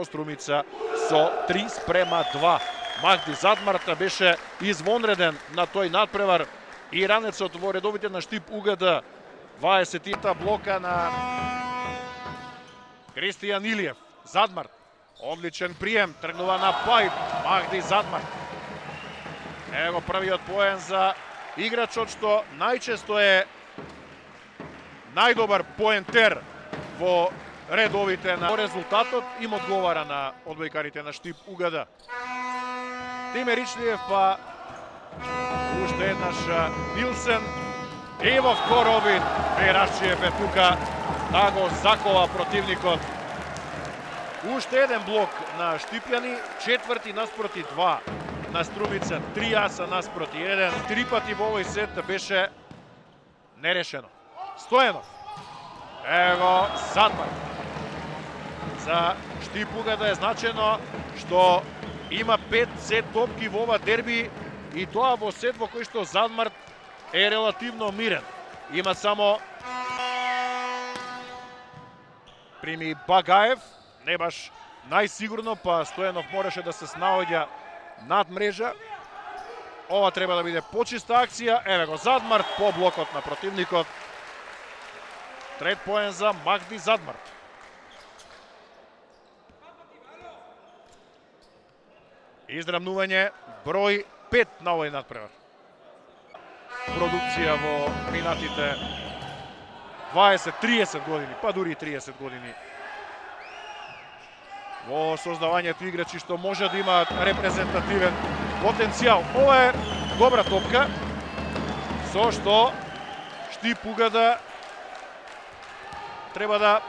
во Струмица со 3:2. Магди Задмарт беше извонреден на тој надпревар и ранецот во редовите на Штип УГД. 20-та блока на Кристијан Илиев. Задмарт, одличен прием, тргнува на Пајп, Магди Задмарт. Ево првиот поен за играчот што најчесто е најдобар поентер во редовите на резултатот им одговара на одбојкарите на Штип УГД. Тиме Ричлиев, па уште еднаш Нилсен. Ивов Коробин, Берашчиев е тука да го закова противникот. Уште еден блок на Штипјани, 4 наспроти 2 на Струмица, 3 аса наспроти 1. 3 пати во овој сет беше нерешено. Стојанов. Ево Задмарт. За Штип УГД е значено што има 5 сет топки во ова дерби и тоа во сет во кој што Задмарт е релативно мирен. Има само прими Багаев, не баш најсигурно, па Стојанов мораше да се снаоѓа над мрежа. Ова треба да биде почиста акција. Еве го Задмарт по блокот на противникот. Трет поен за Магди Задмарт. Израмнување број 5 на овој надпревар. Продукција во минатите 20-30 години, па дури 30 години. Во создавањето играчи што може да имаат репрезентативен потенцијал. Ова е добра топка, со што Штип УГД треба да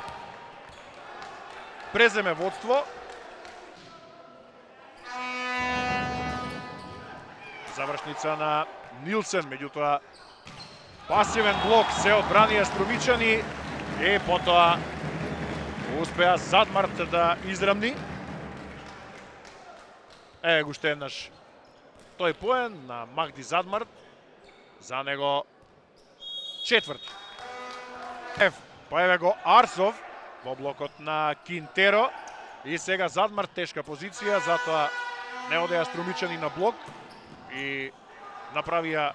преземе водство. Завршница на Нилсен, меѓутоа пасивен блок се одбранија Струмичани и потоа успеа Задмарт да израмни. Еве го уште еднаш тој поен на Магди Задмарт, за него четврти. Па еве го Арсов во блокот на Кинтеро и сега Задмарт тешка позиција, затоа не одеа Струмичани на блок и направија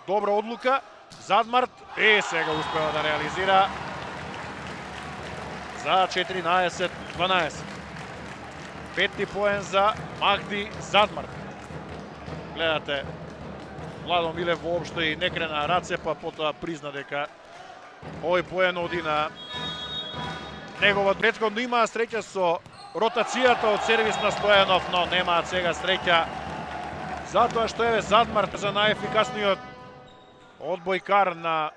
добра одлука. Задмарт и сега успеа да реализира за 14-12. Петти поен за Магди Задмарт. Гледате, Владо Милев воопшто и не крена раце, па потоа призна дека овој поен оди на негова. Претходно имаа среќа со ротацијата од сервис на Стојанов, но немаат сега среќа. Затоа што еве Задмарт за најефикасниот одбојкар на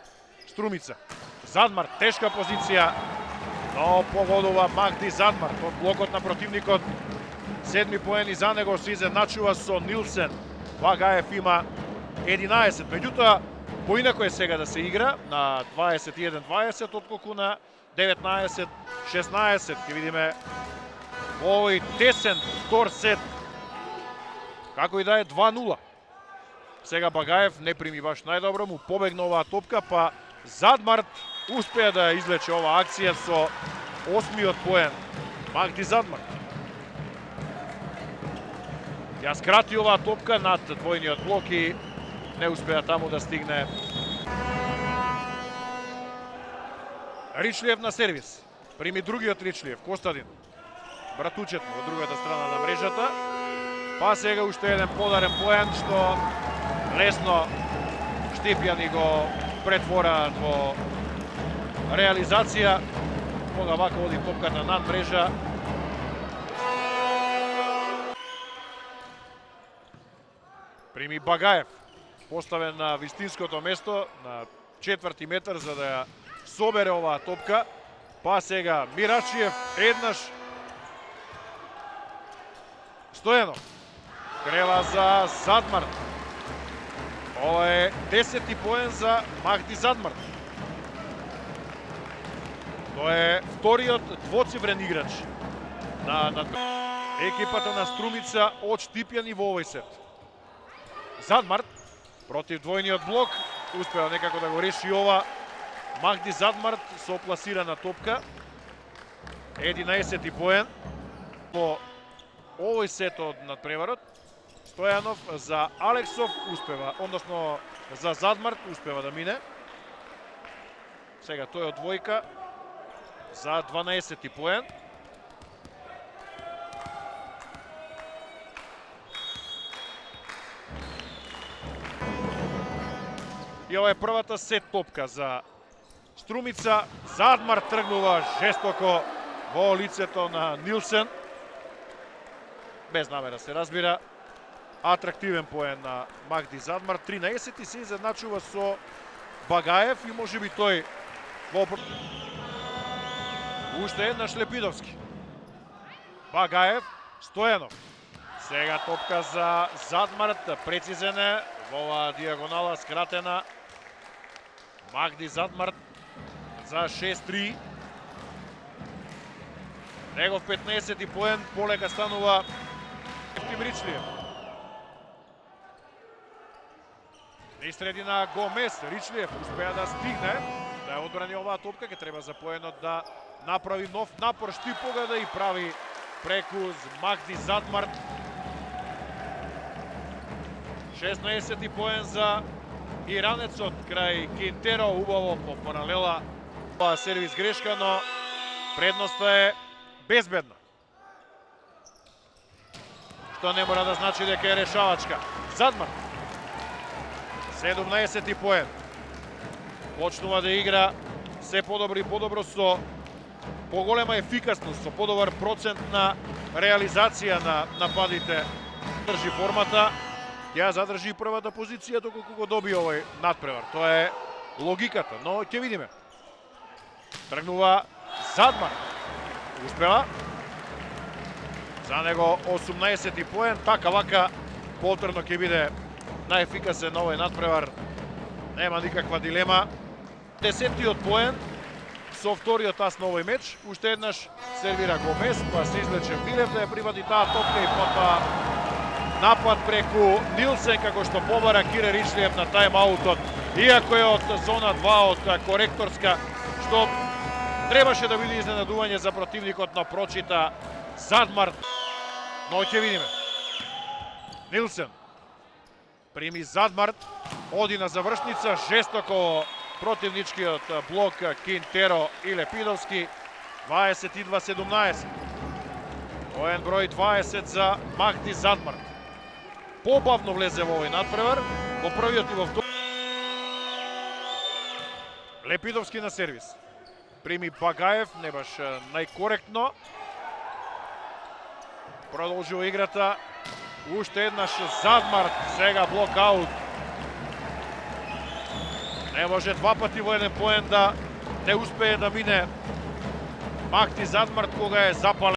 Струмица. Задмарт, тешка позиција, но погодува Магди Задмарт од блокот на противникот. 7 поени за него се изедначува со Нилсен. Багаев има 11. Меѓутоа, поинако е сега да се игра на 21-20, отколку на 19-16. Ќе видиме овој тесен втор сет. Како и да е 2-0. Сега Багаев не прими баш најдобро, му побегна оваа топка, па Задмарт успеа да извлече оваа акција со 8-миот поен. Магди Задмарт ја скрати оваа топка над двојниот блок и не успеа таму да стигне. Ричлиев на сервис. Прими другиот Ричлиев, Костадин. Братучет му од другата страна на мрежата. Па сега уште еден подарен поен што лесно Штипјани го претвораат во реализација. Кога вака оди топката над мрежа. Прими Багаев, поставен на вистинското место, на 4 метар, за да ја собере оваа топка. Па сега Мирачиев, еднаш Стојанов. Крела за Задмарт. Ова е 10-ти поен за Магди Задмарт. Тоа е вториот двоцифрен играч на екипата на Струмица од Штипјани во овој сет. Задмарт против двојниот блок, успеа некако да го реши ова. Магди Задмарт со пласирана топка. 11-ти поен. Во овој сет од надпреварот, Стојанов за Алексов успева, односно за Задмарт успева да мине. Сега тој од двојка за 12-ти поен. И ова е првата сет топка за Струмица. Задмар тргнува жестоко во лицето на Нилсен. Без намера се разбира. Атрактивен поен на Магди Задмар. 13 и се изедначува со Багаев и можеби тој во... Уште еднаш Лепидовски. Багаев, Стојанов. Сега топка за Задмар, прецизен е во оваа диагонала скратена. Магди Задмар за 6-3. Негов 15-ти поен, полека станува Ефтим Ричлиев. Низ средина Гомес, Ричлиев успеа да стигне, да ја одбрани оваа топка, ќе треба за поенот да направи нов напор, Штипога да и прави преку Магди Задмар. 16-ти поен за иранецот крај Кинтеро, убаво по паралела. Сервис грешка, но предноста е безбедна. Што не мора да значи дека е решавачка. Задмар. 17-ти поен. Почнува да игра се подобро и подобро со поголема ефикасност, со подобар процент на реализација на нападите. Држи формата. Ја задржи првата позиција доколку го доби овој надпревар. Тоа е логиката, но ќе видиме. Тргнува Задмар. Успева. За него 18-ти поен. Така вака повторно ќе биде најефикасен овој надпревар. Нема никаква дилема. 10-тиот поен со вториот ас на овој меч. Уште еднаш сервира Гомес, па се извлече Билев да ја привади таа топка и потоа напад преку Нилсен, како што побара Кире Ричлиев на тајм-аутот. Иако е од зона 2 од коректорска, што требаше да биде изненадување за противникот, но прочита Задмар. Но ќе видиме. Нилсен прими Задмар, оди на завршница, жестоко противничкиот блок Кинтеро и Лепидовски. 22-17. Поен број 20 за Магди Задмар. Побавно влезе во овој надпревар, во првиот и во вториот. Лепидовски на сервис. Прими Багаев, не баш најкоректно. Продолжува играта. Уште еднаш Задмар, сега блокаут. Не може два пати во еден поен да не успее да мине Магди Задмар кога е запален.